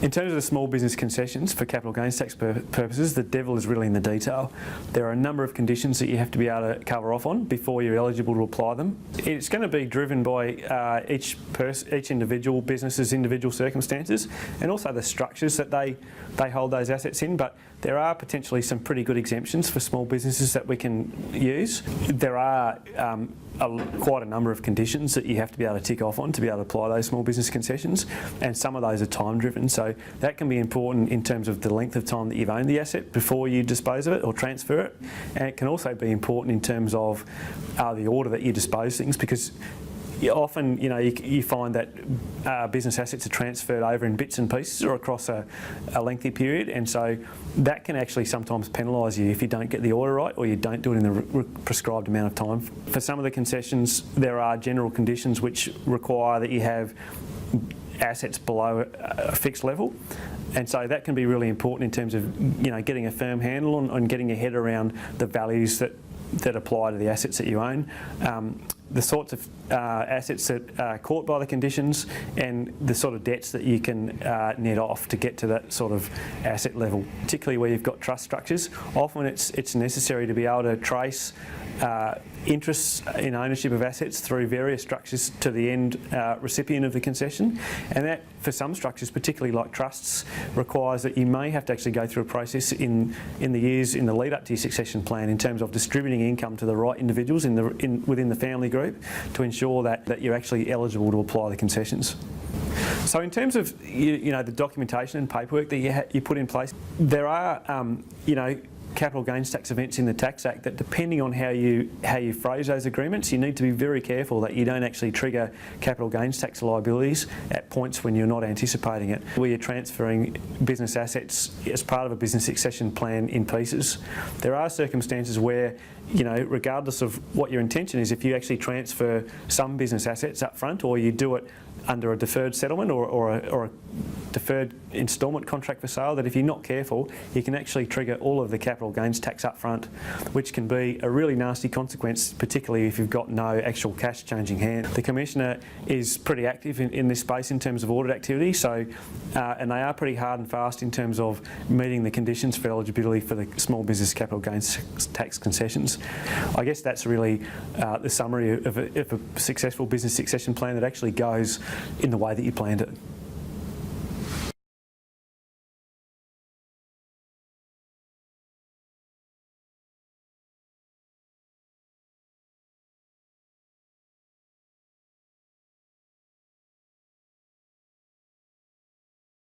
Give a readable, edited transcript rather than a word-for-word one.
In terms of the small business concessions for capital gains tax purposes, the devil is really in the detail. There are a number of conditions that you have to be able to cover off on before you're eligible to apply them. It's going to be driven by each individual business's individual circumstances and also the structures that they hold those assets in, but there are potentially some pretty good exemptions for small businesses that we can use. There are quite a number of conditions that you have to be able to tick off on to be able to apply those small business concessions, and some of those are time driven, so that can be important in terms of the length of time that you've owned the asset before you dispose of it or transfer it, and it can also be important in terms of the order that you dispose things, because often, you find that business assets are transferred over in bits and pieces or across a lengthy period, and so that can actually sometimes penalise you if you don't get the order right or you don't do it in the prescribed amount of time. For some of the concessions, there are general conditions which require that you have assets below a fixed level, and so that can be really important in terms of getting a firm handle on getting your head around the values that apply to the assets that you own. The sorts of assets that are caught by the conditions and the sort of debts that you can net off to get to that sort of asset level, particularly where you've got trust structures. Often it's necessary to be able to trace interests in ownership of assets through various structures to the end recipient of the concession, and that for some structures, particularly like trusts, requires that you may have to actually go through a process in the years in the lead up to your succession plan in terms of distributing income to the right individuals within the family group to ensure that you're actually eligible to apply the concessions. So in terms of the documentation and paperwork that you put in place, there are capital gains tax events in the Tax Act that, depending on how you phrase those agreements, you need to be very careful that you don't actually trigger capital gains tax liabilities at points when you're not anticipating it, where you're transferring business assets as part of a business succession plan in pieces. There are circumstances where, regardless of what your intention is, if you actually transfer some business assets up front, or you do it under a deferred settlement or a deferred instalment contract for sale, that if you're not careful, you can actually trigger all of the capital gains tax up front, which can be a really nasty consequence, particularly if you've got no actual cash changing hand. The Commissioner is pretty active in this space in terms of audit activity, so and they are pretty hard and fast in terms of meeting the conditions for eligibility for the small business capital gains tax concessions. I guess that's really the summary of a successful business succession plan that actually goes in the way that you planned it.